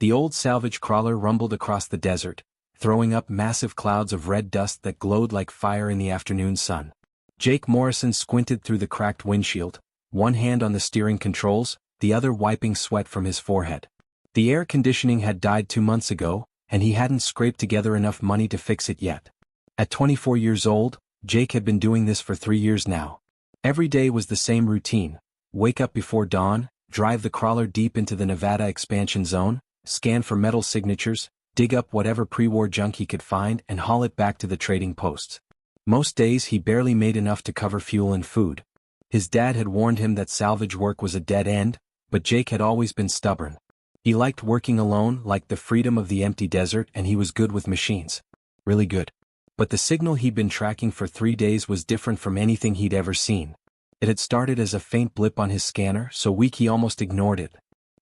The old salvage crawler rumbled across the desert, throwing up massive clouds of red dust that glowed like fire in the afternoon sun. Jake Morrison squinted through the cracked windshield, one hand on the steering controls, the other wiping sweat from his forehead. The air conditioning had died 2 months ago, and he hadn't scraped together enough money to fix it yet. At 24 years old, Jake had been doing this for 3 years now. Every day was the same routine: wake up before dawn, drive the crawler deep into the Nevada expansion zone, scan for metal signatures, dig up whatever pre-war junk he could find and haul it back to the trading posts. Most days he barely made enough to cover fuel and food. His dad had warned him that salvage work was a dead end, but Jake had always been stubborn. He liked working alone, liked the freedom of the empty desert, and he was good with machines. Really good. But the signal he'd been tracking for 3 days was different from anything he'd ever seen. It had started as a faint blip on his scanner, so weak he almost ignored it.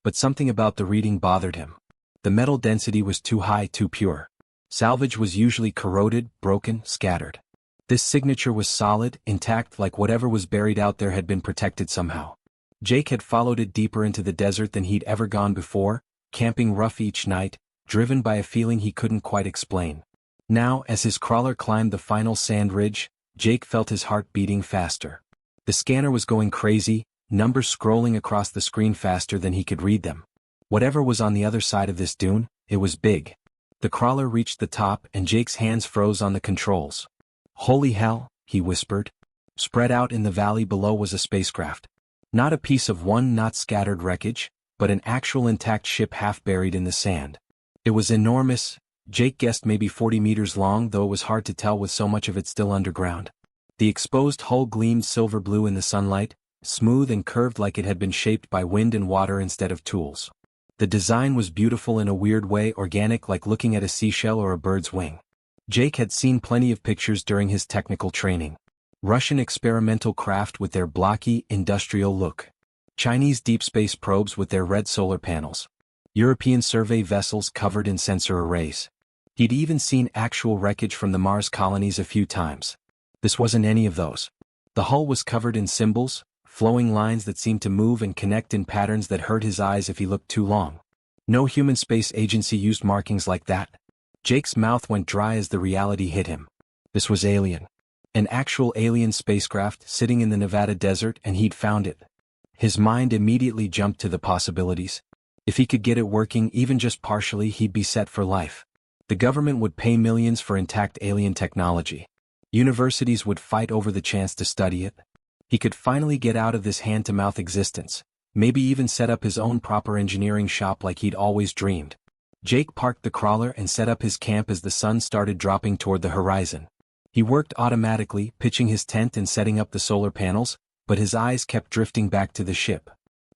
But something about the reading bothered him. The metal density was too high, too pure. Salvage was usually corroded, broken, scattered. This signature was solid, intact, like whatever was buried out there had been protected somehow. Jake had followed it deeper into the desert than he'd ever gone before, camping rough each night, driven by a feeling he couldn't quite explain. Now, as his crawler climbed the final sand ridge, Jake felt his heart beating faster. The scanner was going crazy, numbers scrolling across the screen faster than he could read them. Whatever was on the other side of this dune, it was big. The crawler reached the top and Jake's hands froze on the controls. "Holy hell," he whispered. Spread out in the valley below was a spacecraft. Not a piece of not scattered wreckage, but an actual intact ship half buried in the sand. It was enormous. Jake guessed maybe 40 meters long, though it was hard to tell with so much of it still underground. The exposed hull gleamed silver blue in the sunlight, smooth and curved like it had been shaped by wind and water instead of tools. The design was beautiful in a weird way, organic, like looking at a seashell or a bird's wing. Jake had seen plenty of pictures during his technical training. Russian experimental craft with their blocky, industrial look. Chinese deep space probes with their red solar panels. European survey vessels covered in sensor arrays. He'd even seen actual wreckage from the Mars colonies a few times. This wasn't any of those. The hull was covered in symbols, flowing lines that seemed to move and connect in patterns that hurt his eyes if he looked too long. No human space agency used markings like that. Jake's mouth went dry as the reality hit him. This was alien. An actual alien spacecraft sitting in the Nevada desert, and he'd found it. His mind immediately jumped to the possibilities. If he could get it working even just partially, he'd be set for life. The government would pay millions for intact alien technology. Universities would fight over the chance to study it. He could finally get out of this hand-to-mouth existence, maybe even set up his own proper engineering shop like he'd always dreamed. Jake parked the crawler and set up his camp as the sun started dropping toward the horizon. He worked automatically, pitching his tent and setting up the solar panels, but his eyes kept drifting back to the ship.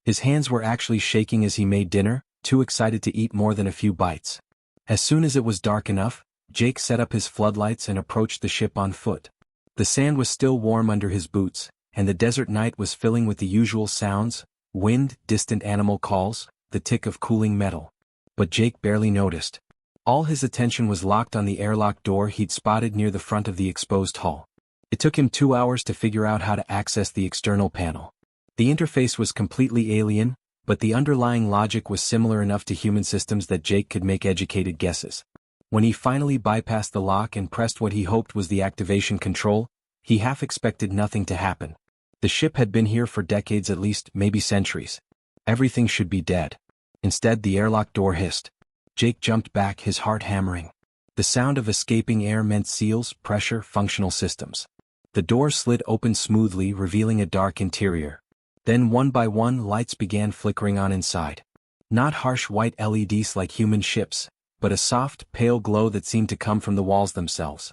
His hands were actually shaking as he made dinner, too excited to eat more than a few bites. As soon as it was dark enough, Jake set up his floodlights and approached the ship on foot. The sand was still warm under his boots, and the desert night was filling with the usual sounds: wind, distant animal calls, the tick of cooling metal. But Jake barely noticed. All his attention was locked on the airlock door he'd spotted near the front of the exposed hull. It took him 2 hours to figure out how to access the external panel. The interface was completely alien, but the underlying logic was similar enough to human systems that Jake could make educated guesses. When he finally bypassed the lock and pressed what he hoped was the activation control, he half expected nothing to happen. The ship had been here for decades, at least, maybe centuries. Everything should be dead. Instead, the airlock door hissed. Jake jumped back, his heart hammering. The sound of escaping air meant seals, pressure, functional systems. The door slid open smoothly, revealing a dark interior. Then one by one lights began flickering on inside. Not harsh white LEDs like human ships, but a soft, pale glow that seemed to come from the walls themselves.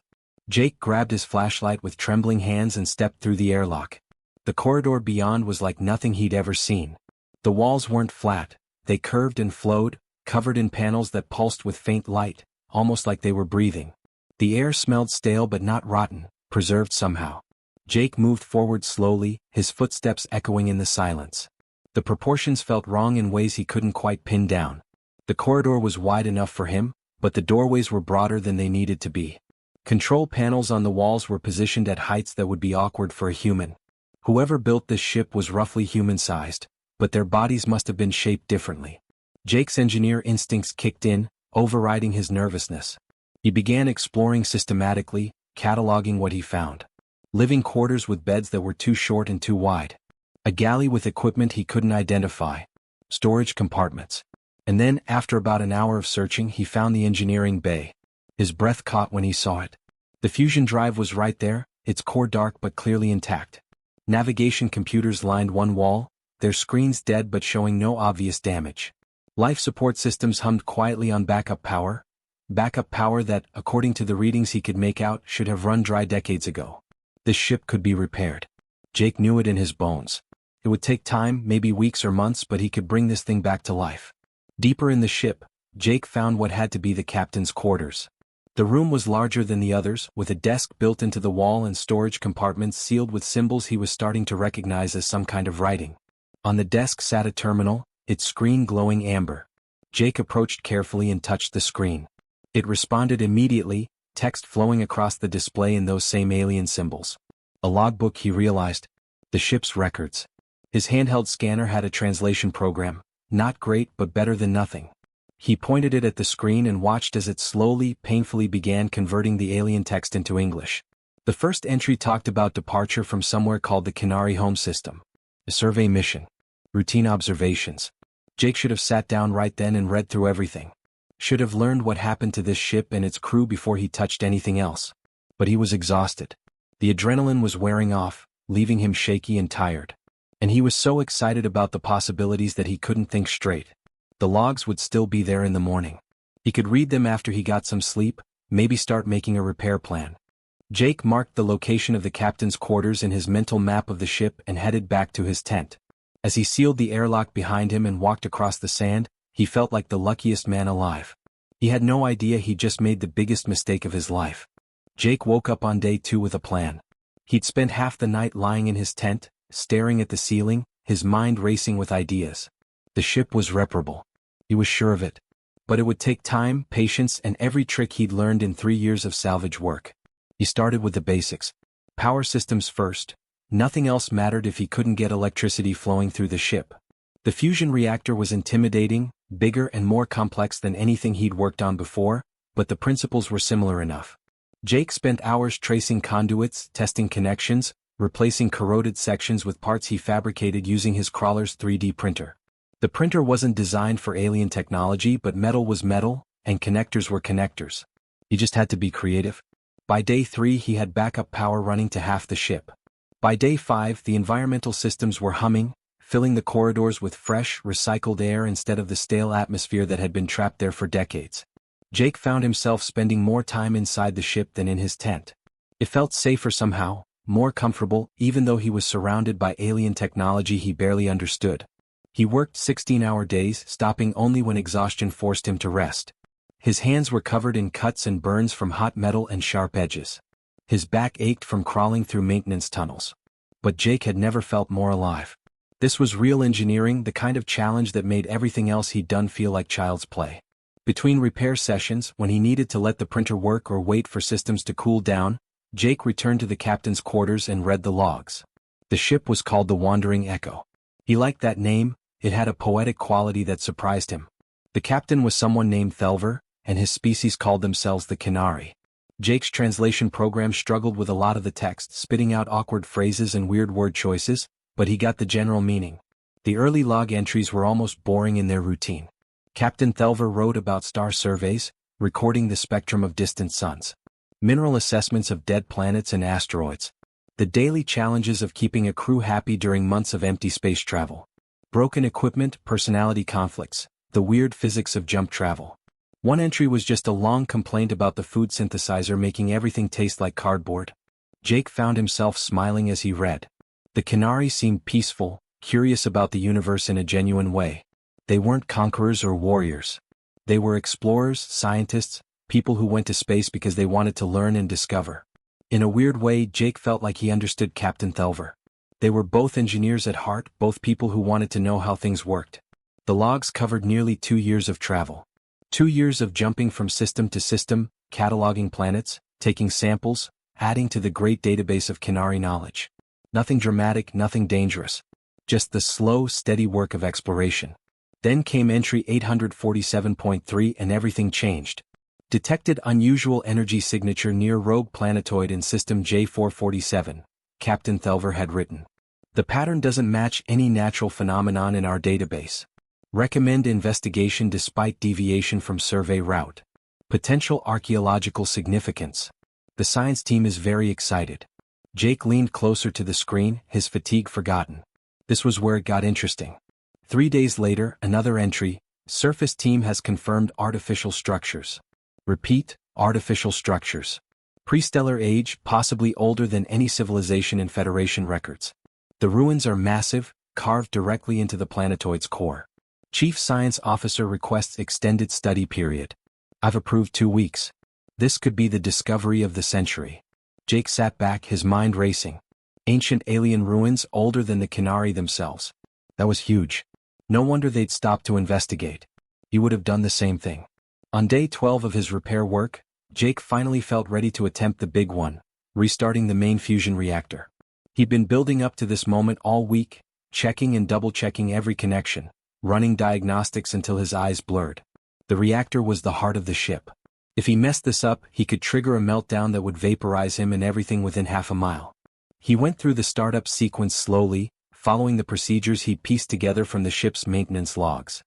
Jake grabbed his flashlight with trembling hands and stepped through the airlock. The corridor beyond was like nothing he'd ever seen. The walls weren't flat, they curved and flowed, covered in panels that pulsed with faint light, almost like they were breathing. The air smelled stale but not rotten, preserved somehow. Jake moved forward slowly, his footsteps echoing in the silence. The proportions felt wrong in ways he couldn't quite pin down. The corridor was wide enough for him, but the doorways were broader than they needed to be. Control panels on the walls were positioned at heights that would be awkward for a human. Whoever built this ship was roughly human-sized, but their bodies must have been shaped differently. Jake's engineer instincts kicked in, overriding his nervousness. He began exploring systematically, cataloging what he found. Living quarters with beds that were too short and too wide. A galley with equipment he couldn't identify. Storage compartments. And then, after about an hour of searching, he found the engineering bay. His breath caught when he saw it. The fusion drive was right there, its core dark but clearly intact. Navigation computers lined one wall, their screens dead but showing no obvious damage. Life support systems hummed quietly on backup power. Backup power that, according to the readings he could make out, should have run dry decades ago. This ship could be repaired. Jake knew it in his bones. It would take time, maybe weeks or months, but he could bring this thing back to life. Deeper in the ship, Jake found what had to be the captain's quarters. The room was larger than the others, with a desk built into the wall and storage compartments sealed with symbols he was starting to recognize as some kind of writing. On the desk sat a terminal, its screen glowing amber. Jake approached carefully and touched the screen. It responded immediately, text flowing across the display in those same alien symbols. A logbook, he realized. The ship's records. His handheld scanner had a translation program. Not great, but better than nothing. He pointed it at the screen and watched as it slowly, painfully began converting the alien text into English. The first entry talked about departure from somewhere called the Canary Home System. A survey mission. Routine observations. Jake should have sat down right then and read through everything. Should have learned what happened to this ship and its crew before he touched anything else. But he was exhausted. The adrenaline was wearing off, leaving him shaky and tired. And he was so excited about the possibilities that he couldn't think straight. The logs would still be there in the morning. He could read them after he got some sleep, maybe start making a repair plan. Jake marked the location of the captain's quarters in his mental map of the ship and headed back to his tent. As he sealed the airlock behind him and walked across the sand, he felt like the luckiest man alive. He had no idea he just made the biggest mistake of his life. Jake woke up on day 2 with a plan. He'd spent half the night lying in his tent, staring at the ceiling, his mind racing with ideas. The ship was reparable. He was sure of it. But it would take time, patience, and every trick he'd learned in 3 years of salvage work. He started with the basics. Power systems first. Nothing else mattered if he couldn't get electricity flowing through the ship. The fusion reactor was intimidating, bigger and more complex than anything he'd worked on before, but the principles were similar enough. Jake spent hours tracing conduits, testing connections, replacing corroded sections with parts he fabricated using his crawler's 3D printer. The printer wasn't designed for alien technology, but metal was metal, and connectors were connectors. He just had to be creative. By day 3 he had backup power running to half the ship. By day 5 the environmental systems were humming, filling the corridors with fresh, recycled air instead of the stale atmosphere that had been trapped there for decades. Jake found himself spending more time inside the ship than in his tent. It felt safer somehow, more comfortable, even though he was surrounded by alien technology he barely understood. He worked 16-hour days, stopping only when exhaustion forced him to rest. His hands were covered in cuts and burns from hot metal and sharp edges. His back ached from crawling through maintenance tunnels. But Jake had never felt more alive. This was real engineering, the kind of challenge that made everything else he'd done feel like child's play. Between repair sessions, when he needed to let the printer work or wait for systems to cool down, Jake returned to the captain's quarters and read the logs. The ship was called the Wandering Echo. He liked that name, it had a poetic quality that surprised him. The captain was someone named Thelver, and his species called themselves the Canary. Jake's translation program struggled with a lot of the text, spitting out awkward phrases and weird word choices, but he got the general meaning. The early log entries were almost boring in their routine. Captain Thelver wrote about star surveys, recording the spectrum of distant suns. Mineral assessments of dead planets and asteroids. The daily challenges of keeping a crew happy during months of empty space travel. Broken equipment, personality conflicts, the weird physics of jump travel. One entry was just a long complaint about the food synthesizer making everything taste like cardboard. Jake found himself smiling as he read. The Canary seemed peaceful, curious about the universe in a genuine way. They weren't conquerors or warriors. They were explorers, scientists, people who went to space because they wanted to learn and discover. In a weird way, Jake felt like he understood Captain Thelver. They were both engineers at heart, both people who wanted to know how things worked. The logs covered nearly 2 years of travel. 2 years of jumping from system to system, cataloging planets, taking samples, adding to the great database of Canary knowledge. Nothing dramatic, nothing dangerous. Just the slow, steady work of exploration. Then came entry 847.3 and everything changed. Detected unusual energy signature near rogue planetoid in system J447, Captain Thelver had written. The pattern doesn't match any natural phenomenon in our database. Recommend investigation despite deviation from survey route. Potential archaeological significance. The science team is very excited. Jake leaned closer to the screen, his fatigue forgotten. This was where it got interesting. 3 days later, another entry, surface team has confirmed artificial structures. Repeat, artificial structures. Prestellar age, possibly older than any civilization in Federation records. The ruins are massive, carved directly into the planetoid's core. Chief Science Officer requests extended study period. I've approved 2 weeks. This could be the discovery of the century. Jake sat back, his mind racing. Ancient alien ruins older than the Kinari themselves. That was huge. No wonder they'd stopped to investigate. He would have done the same thing. On day 12 of his repair work, Jake finally felt ready to attempt the big one, restarting the main fusion reactor. He'd been building up to this moment all week, checking and double-checking every connection, running diagnostics until his eyes blurred. The reactor was the heart of the ship. If he messed this up, he could trigger a meltdown that would vaporize him and everything within half a mile. He went through the startup sequence slowly, following the procedures he'd pieced together from the ship's maintenance logs.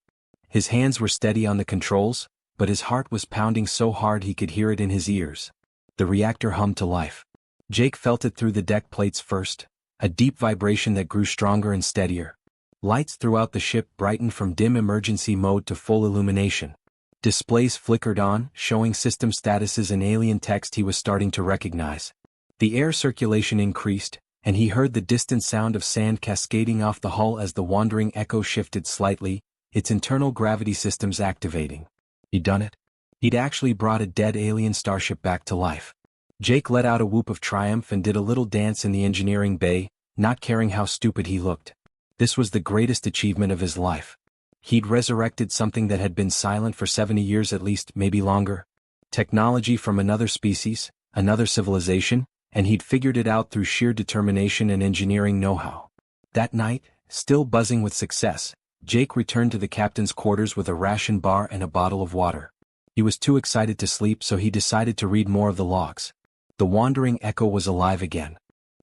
His hands were steady on the controls, but his heart was pounding so hard he could hear it in his ears. The reactor hummed to life. Jake felt it through the deck plates first, a deep vibration that grew stronger and steadier. Lights throughout the ship brightened from dim emergency mode to full illumination. Displays flickered on, showing system statuses and alien text he was starting to recognize. The air circulation increased, and he heard the distant sound of sand cascading off the hull as the wandering echo shifted slightly, its internal gravity systems activating. He'd done it. He'd actually brought a dead alien starship back to life. Jake let out a whoop of triumph and did a little dance in the engineering bay, not caring how stupid he looked. This was the greatest achievement of his life. He'd resurrected something that had been silent for 70 years at least, maybe longer. Technology from another species, another civilization, and he'd figured it out through sheer determination and engineering know-how. That night, still buzzing with success, Jake returned to the captain's quarters with a ration bar and a bottle of water. He was too excited to sleep, so he decided to read more of the logs. The wandering echo was alive again.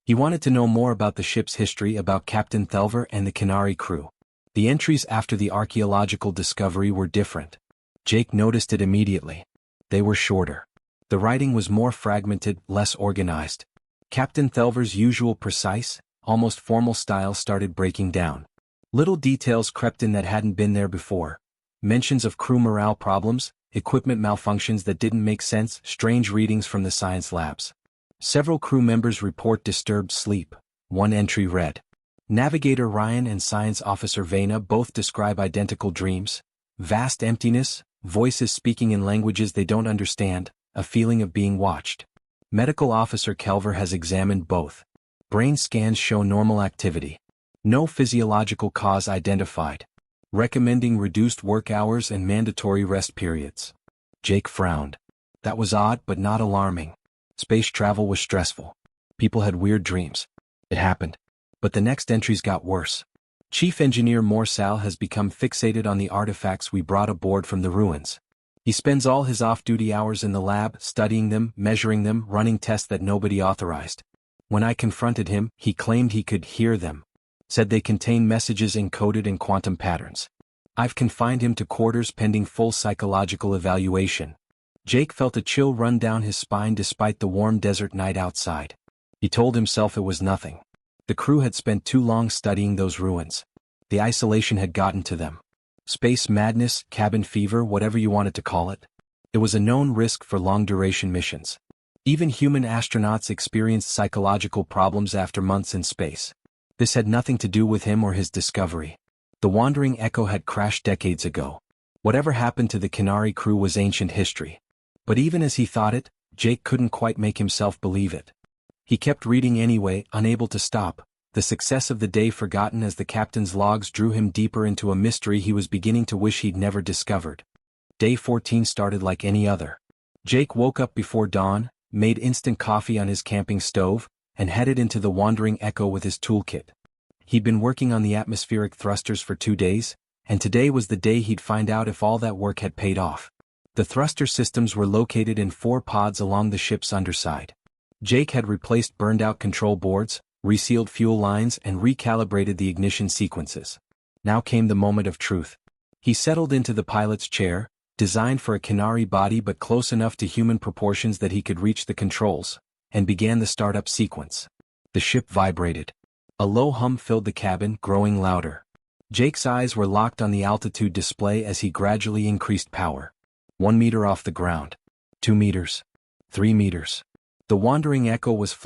He wanted to know more about the ship's history, about Captain Thelver and the Kinari crew. The entries after the archaeological discovery were different. Jake noticed it immediately. They were shorter. The writing was more fragmented, less organized. Captain Thelver's usual precise, almost formal style started breaking down. Little details crept in that hadn't been there before. Mentions of crew morale problems, equipment malfunctions that didn't make sense, strange readings from the science labs. Several crew members report disturbed sleep. One entry read, Navigator Ryan and Science Officer Vena both describe identical dreams. Vast emptiness, voices speaking in languages they don't understand, a feeling of being watched. Medical Officer Kelver has examined both. Brain scans show normal activity. No physiological cause identified. Recommending reduced work hours and mandatory rest periods. Jake frowned. That was odd but not alarming. Space travel was stressful. People had weird dreams. It happened. But the next entries got worse. Chief Engineer Morsal has become fixated on the artifacts we brought aboard from the ruins. He spends all his off-duty hours in the lab, studying them, measuring them, running tests that nobody authorized. When I confronted him, he claimed he could hear them. Said they contain messages encoded in quantum patterns. I've confined him to quarters pending full psychological evaluation. Jake felt a chill run down his spine despite the warm desert night outside. He told himself it was nothing. The crew had spent too long studying those ruins. The isolation had gotten to them. Space madness, cabin fever, whatever you wanted to call it. It was a known risk for long-duration missions. Even human astronauts experienced psychological problems after months in space. This had nothing to do with him or his discovery. The wandering echo had crashed decades ago. Whatever happened to the Kinari crew was ancient history. But even as he thought it, Jake couldn't quite make himself believe it. He kept reading anyway, unable to stop, the success of the day forgotten as the captain's logs drew him deeper into a mystery he was beginning to wish he'd never discovered. Day 14 started like any other. Jake woke up before dawn, made instant coffee on his camping stove, and headed into the wandering echo with his toolkit. He'd been working on the atmospheric thrusters for 2 days, and today was the day he'd find out if all that work had paid off. The thruster systems were located in 4 pods along the ship's underside. Jake had replaced burned-out control boards, resealed fuel lines and recalibrated the ignition sequences. Now came the moment of truth. He settled into the pilot's chair, designed for a canary body but close enough to human proportions that he could reach the controls, and began the startup sequence. The ship vibrated. A low hum filled the cabin, growing louder. Jake's eyes were locked on the altitude display as he gradually increased power. 1 meter off the ground. 2 meters. 3 meters. The wandering Echo was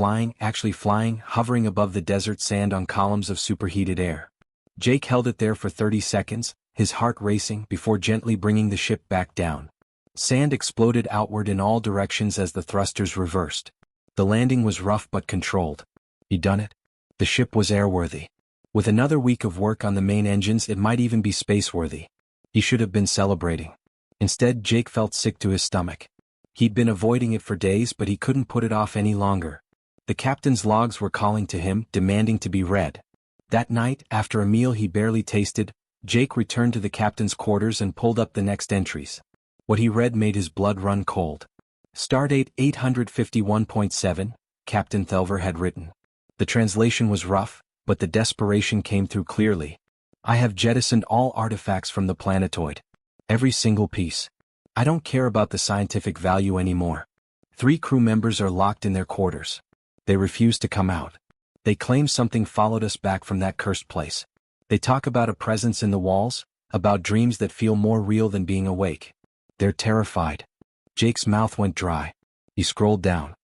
actually flying, hovering above the desert sand on columns of superheated air. Jake held it there for 30 seconds, his heart racing, before gently bringing the ship back down. Sand exploded outward in all directions as the thrusters reversed. The landing was rough but controlled. He'd done it. The ship was airworthy. With another week of work on the main engines, it might even be spaceworthy. He should have been celebrating. Instead, Jake felt sick to his stomach. He'd been avoiding it for days, but he couldn't put it off any longer. The captain's logs were calling to him, demanding to be read. That night, after a meal he barely tasted, Jake returned to the captain's quarters and pulled up the next entries. What he read made his blood run cold. Stardate 851.7, Captain Thelver had written. The translation was rough, but the desperation came through clearly. I have jettisoned all artifacts from the planetoid. Every single piece. I don't care about the scientific value anymore. 3 crew members are locked in their quarters. They refuse to come out. They claim something followed us back from that cursed place. They talk about a presence in the walls, about dreams that feel more real than being awake. They're terrified. Jake's mouth went dry. He scrolled down.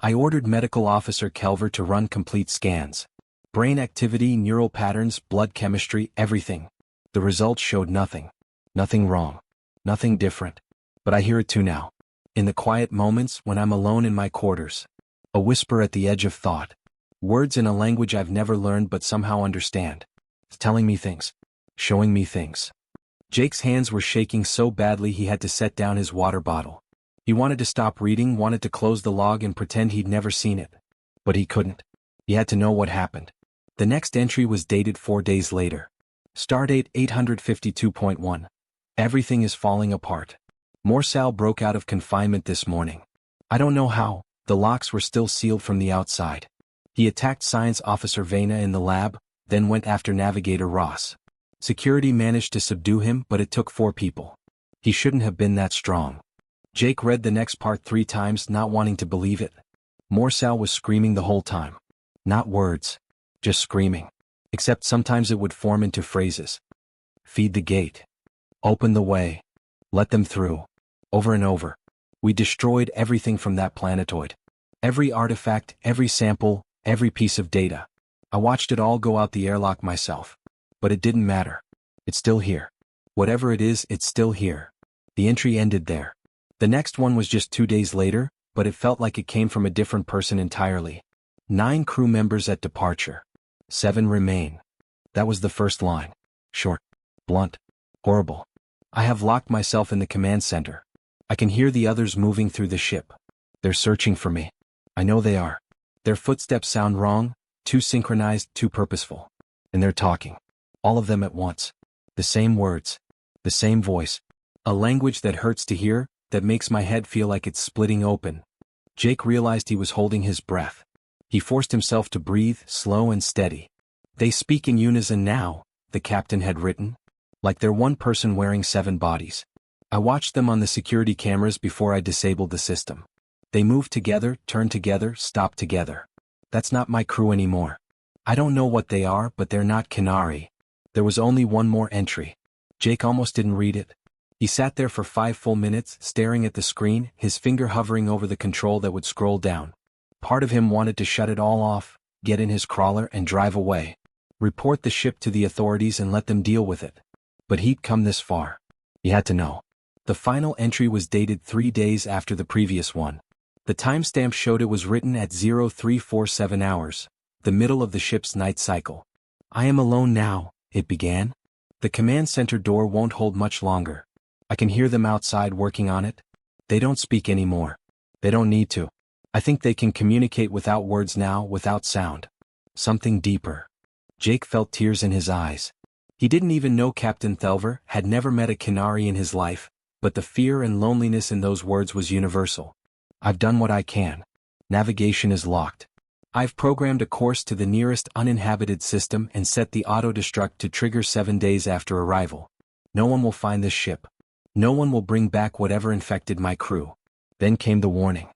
I ordered Medical Officer Kelver to run complete scans. Brain activity, neural patterns, blood chemistry, everything. The results showed nothing. Nothing wrong. Nothing different. But I hear it too now. In the quiet moments when I'm alone in my quarters. A whisper at the edge of thought. Words in a language I've never learned but somehow understand. It's telling me things. Showing me things. Jake's hands were shaking so badly he had to set down his water bottle. He wanted to stop reading, wanted to close the log and pretend he'd never seen it. But he couldn't. He had to know what happened. The next entry was dated 4 days later. Stardate 852.1. Everything is falling apart. Morsal broke out of confinement this morning. I don't know how, the locks were still sealed from the outside. He attacked Science Officer Vena in the lab, then went after Navigator Ross. Security managed to subdue him, but it took 4 people. He shouldn't have been that strong. Jake read the next part 3 times, not wanting to believe it. Morsal was screaming the whole time. Not words. Just screaming. Except sometimes it would form into phrases. Feed the gate. Open the way. Let them through. Over and over. We destroyed everything from that planetoid. Every artifact, every sample, every piece of data. I watched it all go out the airlock myself. But it didn't matter. It's still here. Whatever it is, it's still here. The entry ended there. The next one was just 2 days later, but it felt like it came from a different person entirely. 9 crew members at departure. 7 remain. That was the first line. Short. Blunt. Horrible. I have locked myself in the command center. I can hear the others moving through the ship. They're searching for me. I know they are. Their footsteps sound wrong, too synchronized, too purposeful. And they're talking. All of them at once. The same words. The same voice. A language that hurts to hear, that makes my head feel like it's splitting open. Jake realized he was holding his breath. He forced himself to breathe, slow and steady. They speak in unison now, the captain had written. Like they're one person wearing 7 bodies. I watched them on the security cameras before I disabled the system. They move together, turn together, stop together. That's not my crew anymore. I don't know what they are, but they're not Canary. There was only one more entry. Jake almost didn't read it. He sat there for 5 full minutes, staring at the screen, his finger hovering over the control that would scroll down. Part of him wanted to shut it all off, get in his crawler and drive away. Report the ship to the authorities and let them deal with it. But he'd come this far. He had to know. The final entry was dated 3 days after the previous one. The timestamp showed it was written at 0347 hours, the middle of the ship's night cycle. I am alone now, it began. The command center door won't hold much longer. I can hear them outside working on it. They don't speak anymore. They don't need to. I think they can communicate without words now, without sound. Something deeper. Jake felt tears in his eyes. He didn't even know Captain Thelver, had never met a Canary in his life, but the fear and loneliness in those words was universal. I've done what I can. Navigation is locked. I've programmed a course to the nearest uninhabited system and set the auto-destruct to trigger 7 days after arrival. No one will find this ship. No one will bring back whatever infected my crew. Then came the warning.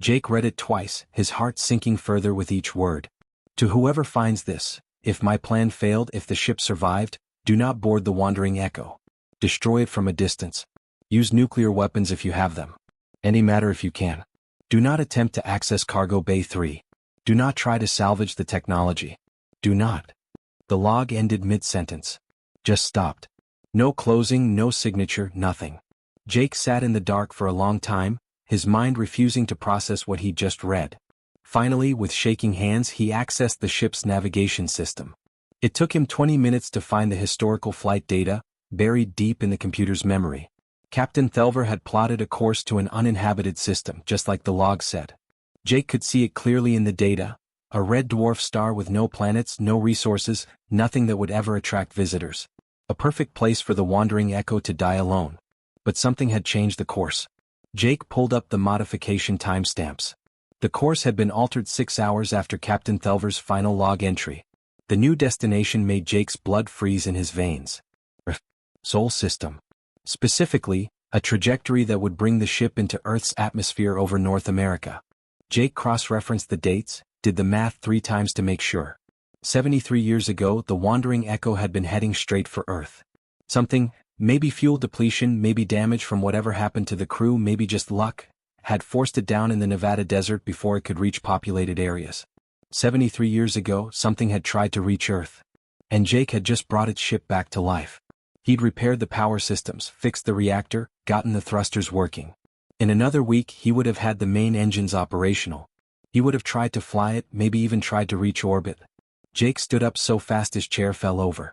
Jake read it twice, his heart sinking further with each word. To whoever finds this, if my plan failed, if the ship survived, do not board the Wandering Echo. Destroy it from a distance. Use nuclear weapons if you have them. Any matter if you can. Do not attempt to access Cargo Bay 3. Do not try to salvage the technology. Do not. The log ended mid-sentence. Just stopped. No closing, no signature, nothing. Jake sat in the dark for a long time, his mind refusing to process what he'd just read. Finally, with shaking hands, he accessed the ship's navigation system. It took him 20 minutes to find the historical flight data, buried deep in the computer's memory. Captain Thelver had plotted a course to an uninhabited system, just like the log said. Jake could see it clearly in the data, a red dwarf star with no planets, no resources, nothing that would ever attract visitors. A perfect place for the Wandering Echo to die alone. But something had changed the course. Jake pulled up the modification timestamps. The course had been altered 6 hours after Captain Thelver's final log entry. The new destination made Jake's blood freeze in his veins. Sol system. Specifically, a trajectory that would bring the ship into Earth's atmosphere over North America. Jake cross-referenced the dates, did the math 3 times to make sure. 73 years ago, the Wandering Echo had been heading straight for Earth. Something, maybe fuel depletion, maybe damage from whatever happened to the crew, maybe just luck, had forced it down in the Nevada desert before it could reach populated areas. 73 years ago, something had tried to reach Earth. And Jake had just brought its ship back to life. He'd repaired the power systems, fixed the reactor, gotten the thrusters working. In another week, he would have had the main engines operational. He would have tried to fly it, maybe even tried to reach orbit. Jake stood up so fast his chair fell over.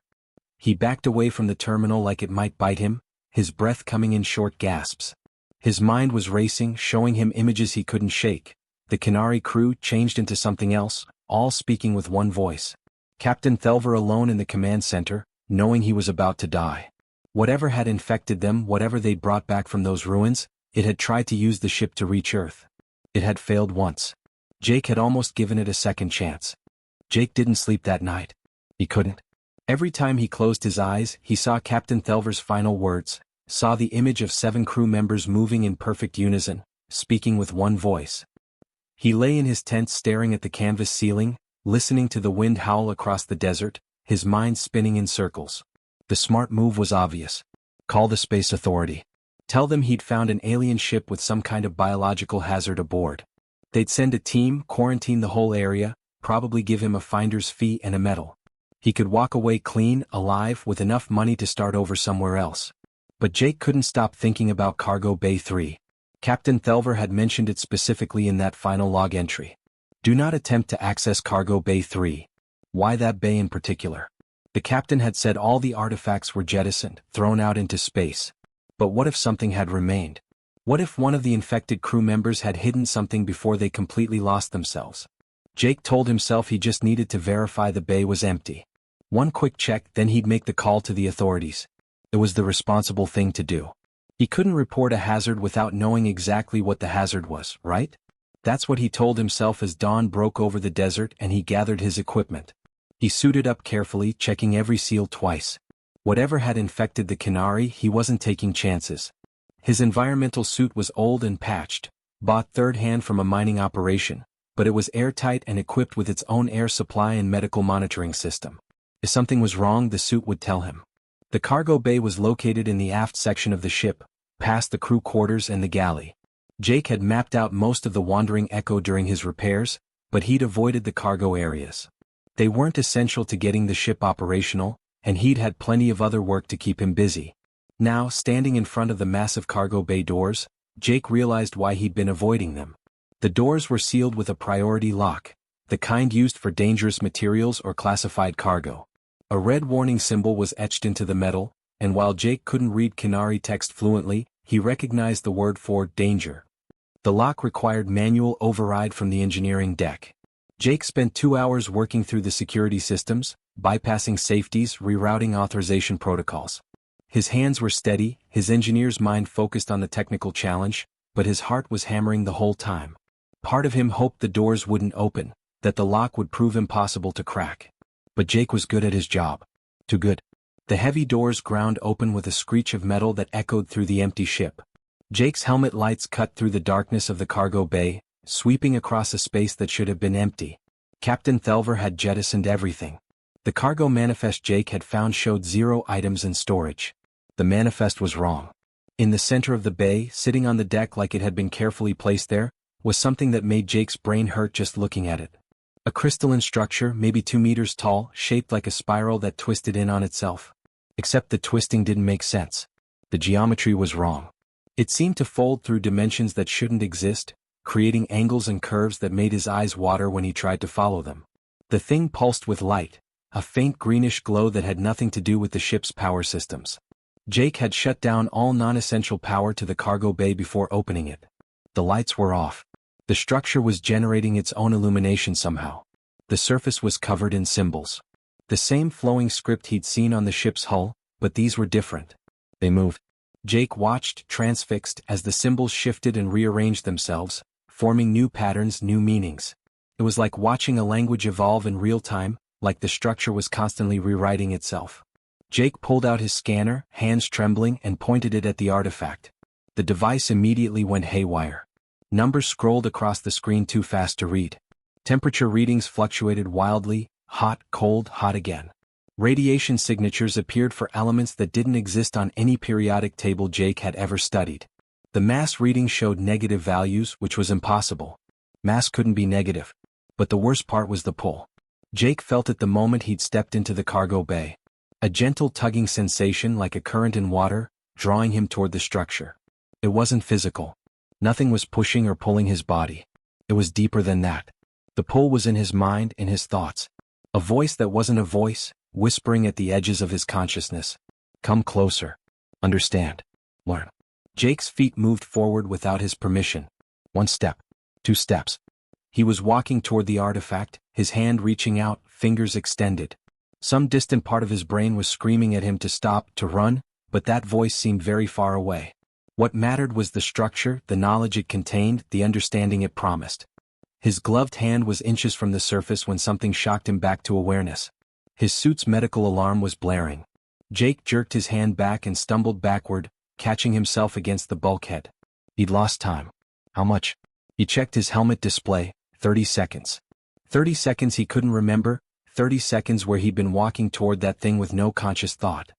He backed away from the terminal like it might bite him, his breath coming in short gasps. His mind was racing, showing him images he couldn't shake. The Canary crew changed into something else, all speaking with one voice. Captain Thelver alone in the command center, knowing he was about to die. Whatever had infected them, whatever they'd brought back from those ruins, it had tried to use the ship to reach Earth. It had failed once. Jake had almost given it a second chance. Jake didn't sleep that night. He couldn't. Every time he closed his eyes, he saw Captain Thelver's final words, saw the image of 7 crew members moving in perfect unison, speaking with one voice. He lay in his tent staring at the canvas ceiling, listening to the wind howl across the desert, his mind spinning in circles. The smart move was obvious. Call the Space Authority. Tell them he'd found an alien ship with some kind of biological hazard aboard. They'd send a team, quarantine the whole area, probably give him a finder's fee and a medal. He could walk away clean, alive, with enough money to start over somewhere else. But Jake couldn't stop thinking about Cargo Bay 3. Captain Thelver had mentioned it specifically in that final log entry. Do not attempt to access Cargo Bay 3. Why that bay in particular? The captain had said all the artifacts were jettisoned, thrown out into space. But what if something had remained? What if one of the infected crew members had hidden something before they completely lost themselves? Jake told himself he just needed to verify the bay was empty. One quick check, then he'd make the call to the authorities. It was the responsible thing to do. He couldn't report a hazard without knowing exactly what the hazard was, right? That's what he told himself as dawn broke over the desert and he gathered his equipment. He suited up carefully, checking every seal twice. Whatever had infected the Canary, he wasn't taking chances. His environmental suit was old and patched, bought third-hand from a mining operation, but it was airtight and equipped with its own air supply and medical monitoring system. If something was wrong, the suit would tell him. The cargo bay was located in the aft section of the ship, past the crew quarters and the galley. Jake had mapped out most of the Wandering Echo during his repairs, but he'd avoided the cargo areas. They weren't essential to getting the ship operational, and he'd had plenty of other work to keep him busy. Now, standing in front of the massive cargo bay doors, Jake realized why he'd been avoiding them. The doors were sealed with a priority lock, the kind used for dangerous materials or classified cargo. A red warning symbol was etched into the metal, and while Jake couldn't read Canary text fluently, he recognized the word for danger. The lock required manual override from the engineering deck. Jake spent 2 hours working through the security systems, bypassing safeties, rerouting authorization protocols. His hands were steady, his engineer's mind focused on the technical challenge, but his heart was hammering the whole time. Part of him hoped the doors wouldn't open, that the lock would prove impossible to crack. But Jake was good at his job. Too good. The heavy doors ground open with a screech of metal that echoed through the empty ship. Jake's helmet lights cut through the darkness of the cargo bay, sweeping across a space that should have been empty. Captain Thelver had jettisoned everything. The cargo manifest Jake had found showed 0 items in storage. The manifest was wrong. In the center of the bay, sitting on the deck like it had been carefully placed there, was something that made Jake's brain hurt just looking at it. A crystalline structure, maybe 2 meters tall, shaped like a spiral that twisted in on itself. Except the twisting didn't make sense. The geometry was wrong. It seemed to fold through dimensions that shouldn't exist, creating angles and curves that made his eyes water when he tried to follow them. The thing pulsed with light, a faint greenish glow that had nothing to do with the ship's power systems. Jake had shut down all non-essential power to the cargo bay before opening it. The lights were off. The structure was generating its own illumination somehow. The surface was covered in symbols. The same flowing script he'd seen on the ship's hull, but these were different. They moved. Jake watched, transfixed, as the symbols shifted and rearranged themselves, forming new patterns, new meanings. It was like watching a language evolve in real time, like the structure was constantly rewriting itself. Jake pulled out his scanner, hands trembling, and pointed it at the artifact. The device immediately went haywire. Numbers scrolled across the screen too fast to read. Temperature readings fluctuated wildly, hot, cold, hot again. Radiation signatures appeared for elements that didn't exist on any periodic table Jake had ever studied. The mass reading showed negative values, which was impossible. Mass couldn't be negative. But the worst part was the pull. Jake felt it the moment he'd stepped into the cargo bay. A gentle tugging sensation like a current in water, drawing him toward the structure. It wasn't physical. Nothing was pushing or pulling his body. It was deeper than that. The pull was in his mind, in his thoughts. A voice that wasn't a voice, whispering at the edges of his consciousness. Come closer. Understand. Learn. Jake's feet moved forward without his permission. 1 step. 2 steps. He was walking toward the artifact, his hand reaching out, fingers extended. Some distant part of his brain was screaming at him to stop, to run, but that voice seemed very far away. What mattered was the structure, the knowledge it contained, the understanding it promised. His gloved hand was inches from the surface when something shocked him back to awareness. His suit's medical alarm was blaring. Jake jerked his hand back and stumbled backward, catching himself against the bulkhead. He'd lost time. How much? He checked his helmet display. 30 seconds. 30 seconds he couldn't remember. 30 seconds where he'd been walking toward that thing with no conscious thought.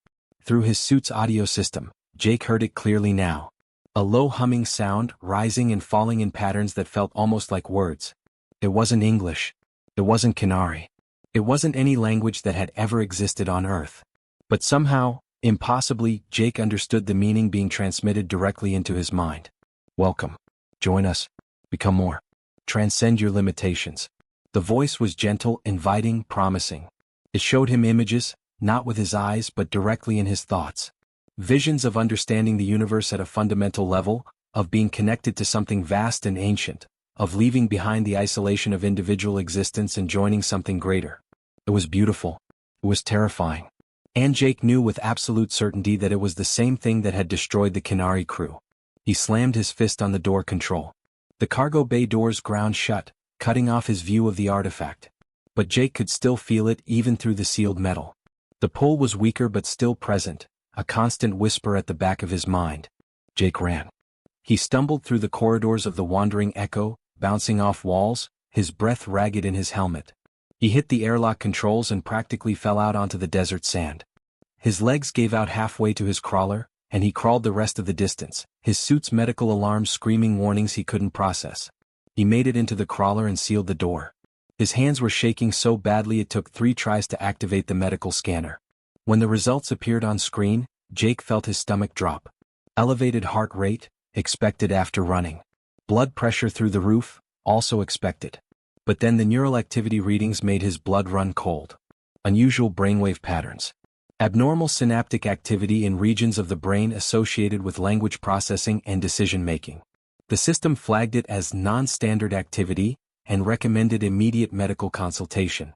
Through his suit's audio system, Jake heard it clearly now. A low humming sound, rising and falling in patterns that felt almost like words. It wasn't English. It wasn't Canary. It wasn't any language that had ever existed on Earth. But somehow, impossibly, Jake understood the meaning being transmitted directly into his mind. Welcome. Join us. Become more. Transcend your limitations. The voice was gentle, inviting, promising. It showed him images, not with his eyes but directly in his thoughts. Visions of understanding the universe at a fundamental level, of being connected to something vast and ancient, of leaving behind the isolation of individual existence and joining something greater. It was beautiful. It was terrifying. And Jake knew with absolute certainty that it was the same thing that had destroyed the Canary crew. He slammed his fist on the door control. The cargo bay doors ground shut, cutting off his view of the artifact. But Jake could still feel it even through the sealed metal. The pull was weaker but still present, a constant whisper at the back of his mind. Jake ran. He stumbled through the corridors of the wandering echo, bouncing off walls, his breath ragged in his helmet. He hit the airlock controls and practically fell out onto the desert sand. His legs gave out halfway to his crawler, and he crawled the rest of the distance, his suit's medical alarm screaming warnings he couldn't process. He made it into the crawler and sealed the door. His hands were shaking so badly it took 3 tries to activate the medical scanner. When the results appeared on screen, Jake felt his stomach drop. Elevated heart rate, expected after running. Blood pressure through the roof, also expected. But then the neural activity readings made his blood run cold. Unusual brainwave patterns. Abnormal synaptic activity in regions of the brain associated with language processing and decision-making. The system flagged it as non-standard activity and recommended immediate medical consultation.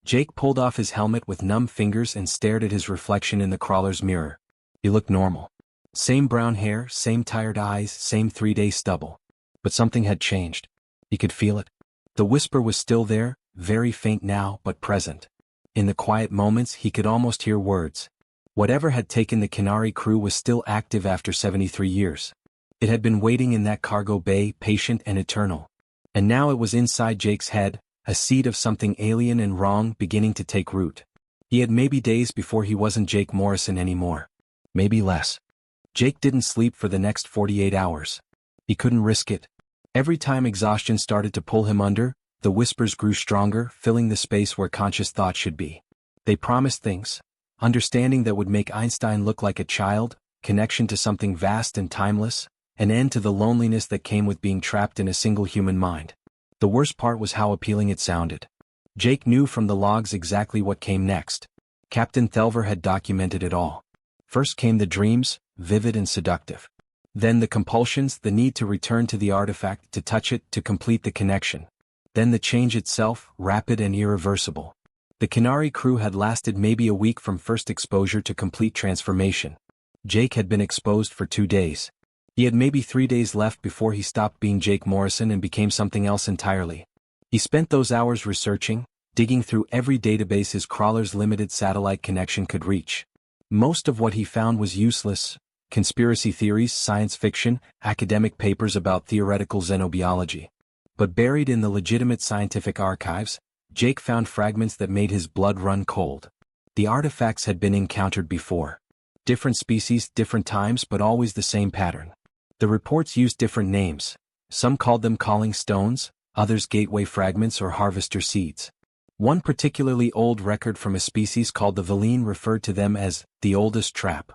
Jake pulled off his helmet with numb fingers and stared at his reflection in the crawler's mirror. He looked normal. Same brown hair, same tired eyes, same 3-day stubble. But something had changed. He could feel it. The whisper was still there, very faint now, but present. In the quiet moments he could almost hear words. Whatever had taken the Canary crew was still active after 73 years. It had been waiting in that cargo bay, patient and eternal. And now it was inside Jake's head, a seed of something alien and wrong beginning to take root. He had maybe days before he wasn't Jake Morrison anymore. Maybe less. Jake didn't sleep for the next 48 hours. He couldn't risk it. Every time exhaustion started to pull him under, the whispers grew stronger, filling the space where conscious thought should be. They promised things. Understanding that would make Einstein look like a child, connection to something vast and timeless, an end to the loneliness that came with being trapped in a single human mind. The worst part was how appealing it sounded. Jake knew from the logs exactly what came next. Captain Thelver had documented it all. First came the dreams, vivid and seductive. Then the compulsions, the need to return to the artifact, to touch it, to complete the connection. Then the change itself, rapid and irreversible. The Canary crew had lasted maybe a week from first exposure to complete transformation. Jake had been exposed for 2 days. He had maybe 3 days left before he stopped being Jake Morrison and became something else entirely. He spent those hours researching, digging through every database his crawler's limited satellite connection could reach. Most of what he found was useless: conspiracy theories, science fiction, academic papers about theoretical xenobiology. But buried in the legitimate scientific archives, Jake found fragments that made his blood run cold. The artifacts had been encountered before. Different species, different times, but always the same pattern. The reports used different names. Some called them calling stones, others gateway fragments or harvester seeds. One particularly old record from a species called the Valine referred to them as the oldest trap.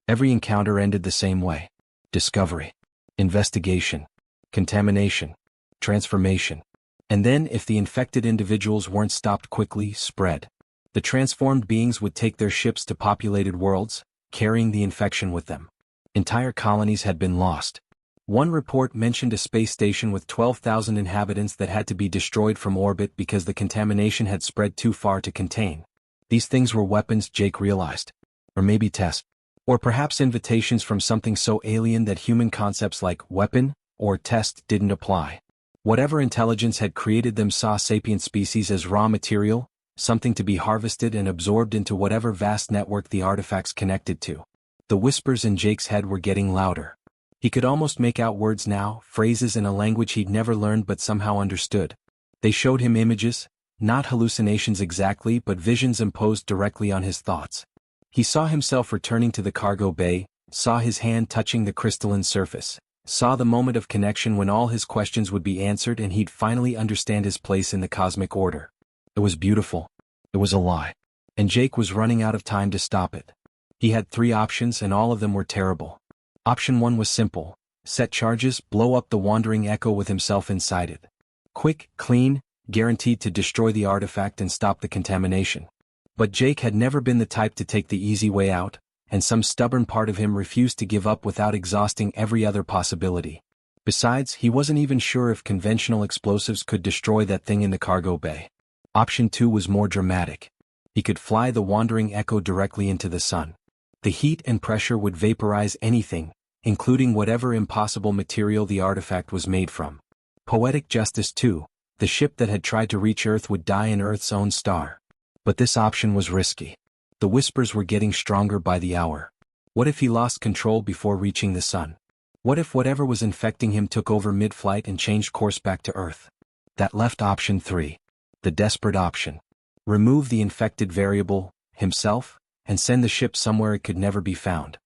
Every encounter ended the same way: discovery, investigation, contamination, transformation. And then, if the infected individuals weren't stopped quickly, spread. The transformed beings would take their ships to populated worlds, carrying the infection with them. Entire colonies had been lost. One report mentioned a space station with 12,000 inhabitants that had to be destroyed from orbit because the contamination had spread too far to contain. These things were weapons, Jake realized. Or maybe tests. Or perhaps invitations from something so alien that human concepts like weapon or test didn't apply. Whatever intelligence had created them saw sapient species as raw material, something to be harvested and absorbed into whatever vast network the artifacts connected to. The whispers in Jake's head were getting louder. He could almost make out words now, phrases in a language he'd never learned but somehow understood. They showed him images, not hallucinations exactly, but visions imposed directly on his thoughts. He saw himself returning to the cargo bay, saw his hand touching the crystalline surface, saw the moment of connection when all his questions would be answered and he'd finally understand his place in the cosmic order. It was beautiful. It was a lie. And Jake was running out of time to stop it. He had 3 options and all of them were terrible. Option 1 was simple: set charges, blow up the wandering echo with himself inside it. Quick, clean, guaranteed to destroy the artifact and stop the contamination. But Jake had never been the type to take the easy way out, and some stubborn part of him refused to give up without exhausting every other possibility. Besides, he wasn't even sure if conventional explosives could destroy that thing in the cargo bay. Option 2 was more dramatic. He could fly the wandering echo directly into the sun. The heat and pressure would vaporize anything, including whatever impossible material the artifact was made from. Poetic justice too: the ship that had tried to reach Earth would die in Earth's own star. But this option was risky. The whispers were getting stronger by the hour. What if he lost control before reaching the sun? What if whatever was infecting him took over mid-flight and changed course back to Earth? That left option 3. The desperate option. Remove the infected variable, himself, and send the ship somewhere it could never be found.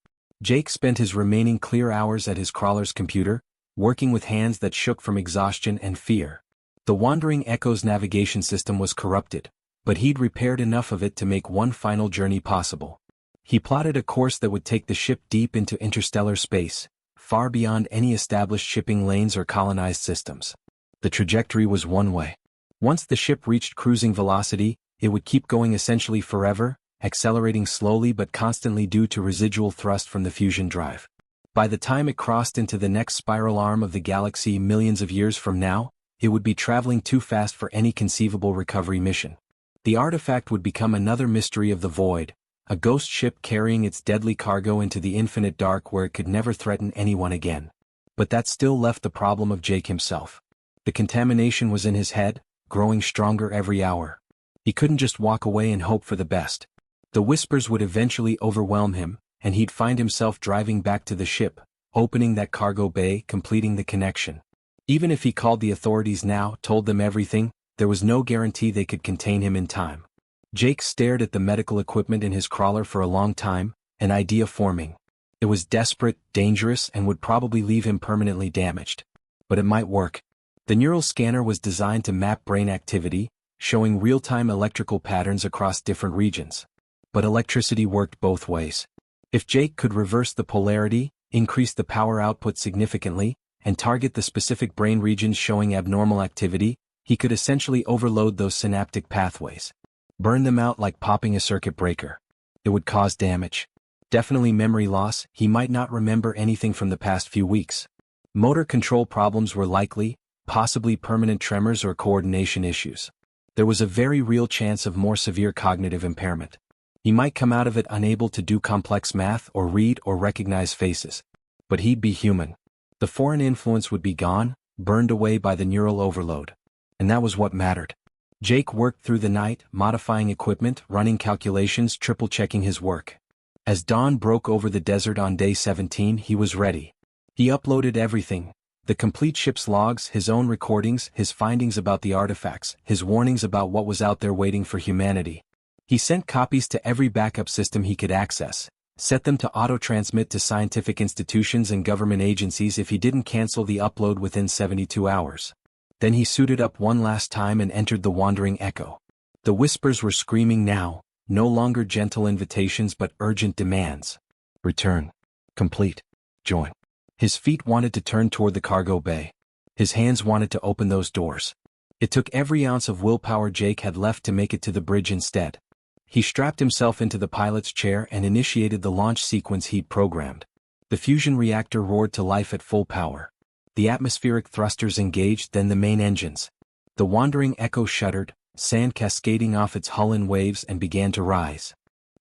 Jake spent his remaining clear hours at his crawler's computer, working with hands that shook from exhaustion and fear. The Wandering Echo's navigation system was corrupted, but he'd repaired enough of it to make one final journey possible. He plotted a course that would take the ship deep into interstellar space, far beyond any established shipping lanes or colonized systems. The trajectory was one way. Once the ship reached cruising velocity, it would keep going essentially forever, accelerating slowly but constantly due to residual thrust from the fusion drive. By the time it crossed into the next spiral arm of the galaxy millions of years from now, it would be traveling too fast for any conceivable recovery mission. The artifact would become another mystery of the void, a ghost ship carrying its deadly cargo into the infinite dark where it could never threaten anyone again. But that still left the problem of Jake himself. The contamination was in his head, growing stronger every hour. He couldn't just walk away and hope for the best. The whispers would eventually overwhelm him, and he'd find himself driving back to the ship, opening that cargo bay, completing the connection. Even if he called the authorities now, told them everything, there was no guarantee they could contain him in time. Jake stared at the medical equipment in his crawler for a long time, an idea forming. It was desperate, dangerous, and would probably leave him permanently damaged. But it might work. The neural scanner was designed to map brain activity, showing real-time electrical patterns across different regions. But electricity worked both ways. If Jake could reverse the polarity, increase the power output significantly, and target the specific brain regions showing abnormal activity, he could essentially overload those synaptic pathways. Burn them out like popping a circuit breaker. It would cause damage. Definitely memory loss, he might not remember anything from the past few weeks. Motor control problems were likely, possibly permanent tremors or coordination issues. There was a very real chance of more severe cognitive impairment. He might come out of it unable to do complex math or read or recognize faces. But he'd be human. The foreign influence would be gone, burned away by the neural overload. And that was what mattered. Jake worked through the night, modifying equipment, running calculations, triple-checking his work. As dawn broke over the desert on day 17, he was ready. He uploaded everything. The complete ship's logs, his own recordings, his findings about the artifacts, his warnings about what was out there waiting for humanity. He sent copies to every backup system he could access, set them to auto-transmit to scientific institutions and government agencies if he didn't cancel the upload within 72 hours. Then he suited up one last time and entered the wandering echo. The whispers were screaming now, no longer gentle invitations but urgent demands. Return. Complete. Join. His feet wanted to turn toward the cargo bay. His hands wanted to open those doors. It took every ounce of willpower Jake had left to make it to the bridge instead. He strapped himself into the pilot's chair and initiated the launch sequence he'd programmed. The fusion reactor roared to life at full power. The atmospheric thrusters engaged, then the main engines. The wandering echo shuddered, sand cascading off its hull in waves, and began to rise.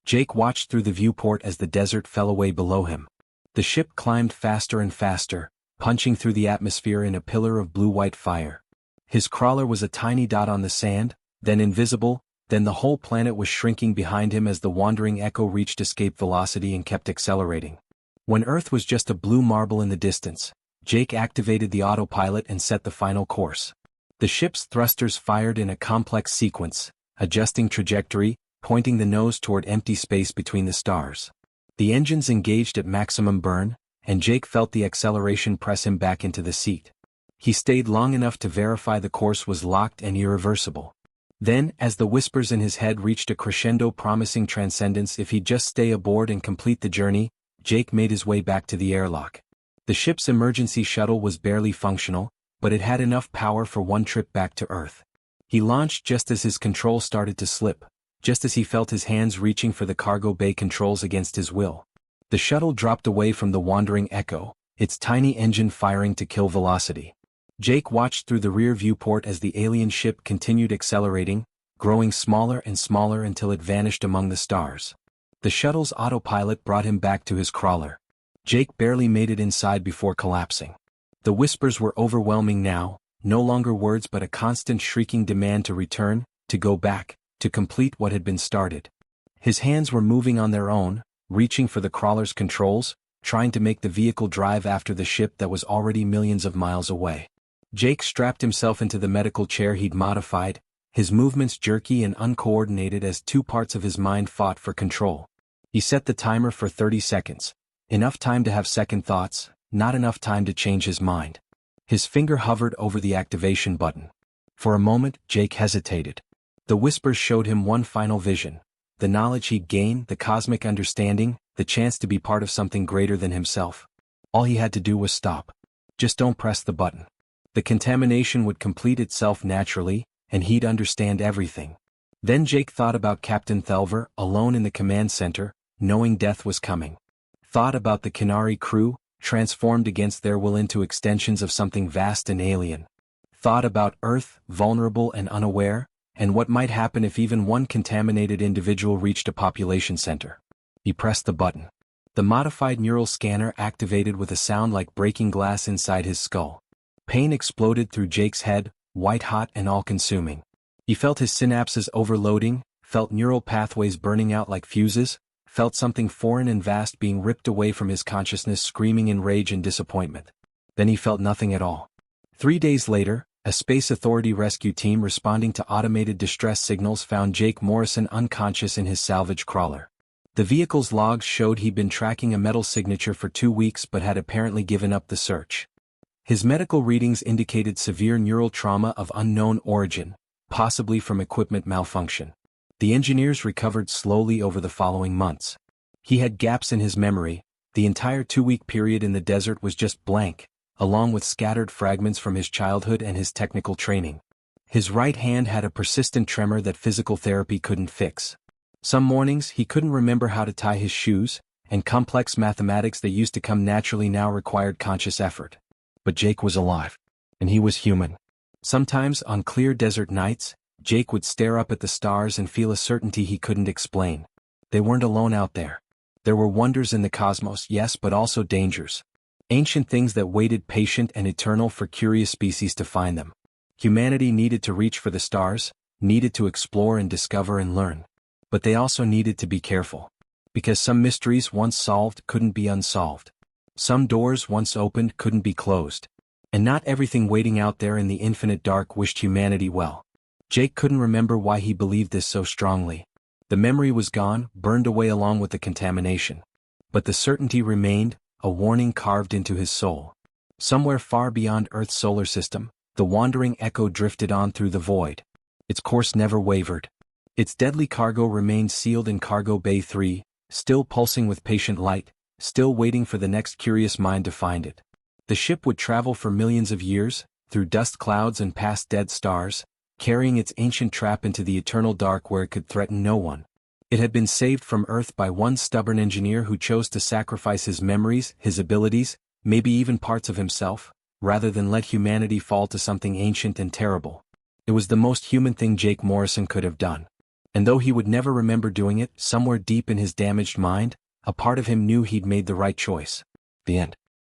Jake watched through the viewport as the desert fell away below him. The ship climbed faster and faster, punching through the atmosphere in a pillar of blue-white fire. His crawler was a tiny dot on the sand, then invisible, then the whole planet was shrinking behind him as the wandering echo reached escape velocity and kept accelerating. When Earth was just a blue marble in the distance, Jake activated the autopilot and set the final course. The ship's thrusters fired in a complex sequence, adjusting trajectory, pointing the nose toward empty space between the stars. The engines engaged at maximum burn, and Jake felt the acceleration press him back into the seat. He stayed long enough to verify the course was locked and irreversible. Then, as the whispers in his head reached a crescendo promising transcendence if he'd just stay aboard and complete the journey, Jake made his way back to the airlock. The ship's emergency shuttle was barely functional, but it had enough power for one trip back to Earth. He launched just as his control started to slip, just as he felt his hands reaching for the cargo bay controls against his will. The shuttle dropped away from the wandering echo, its tiny engine firing to kill velocity. Jake watched through the rear viewport as the alien ship continued accelerating, growing smaller and smaller until it vanished among the stars. The shuttle's autopilot brought him back to his crawler. Jake barely made it inside before collapsing. The whispers were overwhelming now, no longer words but a constant shrieking demand to return, to go back, to complete what had been started. His hands were moving on their own, reaching for the crawler's controls, trying to make the vehicle drive after the ship that was already millions of miles away. Jake strapped himself into the medical chair he'd modified, his movements jerky and uncoordinated as two parts of his mind fought for control. He set the timer for 30 seconds. Enough time to have second thoughts, not enough time to change his mind. His finger hovered over the activation button. For a moment, Jake hesitated. The whispers showed him one final vision. The knowledge he'd gained, the cosmic understanding, the chance to be part of something greater than himself. All he had to do was stop. Just don't press the button. The contamination would complete itself naturally, and he'd understand everything. Then Jake thought about Captain Thelver, alone in the command center, knowing death was coming. Thought about the Canary crew, transformed against their will into extensions of something vast and alien. Thought about Earth, vulnerable and unaware, and what might happen if even one contaminated individual reached a population center. He pressed the button. The modified neural scanner activated with a sound like breaking glass inside his skull. Pain exploded through Jake's head, white-hot and all-consuming. He felt his synapses overloading, felt neural pathways burning out like fuses, felt something foreign and vast being ripped away from his consciousness, screaming in rage and disappointment. Then he felt nothing at all. 3 days later, a Space Authority rescue team responding to automated distress signals found Jake Morrison unconscious in his salvage crawler. The vehicle's logs showed he'd been tracking a metal signature for 2 weeks but had apparently given up the search. His medical readings indicated severe neural trauma of unknown origin, possibly from equipment malfunction. The engineers recovered slowly over the following months. He had gaps in his memory. The entire 2-week period in the desert was just blank, along with scattered fragments from his childhood and his technical training. His right hand had a persistent tremor that physical therapy couldn't fix. Some mornings he couldn't remember how to tie his shoes, and complex mathematics that used to come naturally now required conscious effort. But Jake was alive. And he was human. Sometimes, on clear desert nights, Jake would stare up at the stars and feel a certainty he couldn't explain. They weren't alone out there. There were wonders in the cosmos, yes, but also dangers. Ancient things that waited patient and eternal for curious species to find them. Humanity needed to reach for the stars, needed to explore and discover and learn. But they also needed to be careful. Because some mysteries once solved couldn't be unsolved. Some doors once opened couldn't be closed. And not everything waiting out there in the infinite dark wished humanity well. Jake couldn't remember why he believed this so strongly. The memory was gone, burned away along with the contamination. But the certainty remained, a warning carved into his soul. Somewhere far beyond Earth's solar system, the wandering echo drifted on through the void. Its course never wavered. Its deadly cargo remained sealed in Cargo Bay 3, still pulsing with patient light, still waiting for the next curious mind to find it. The ship would travel for millions of years, through dust clouds and past dead stars, carrying its ancient trap into the eternal dark where it could threaten no one. It had been saved from Earth by one stubborn engineer who chose to sacrifice his memories, his abilities, maybe even parts of himself, rather than let humanity fall to something ancient and terrible. It was the most human thing Jake Morrison could have done. And though he would never remember doing it, somewhere deep in his damaged mind, a part of him knew he'd made the right choice. The end.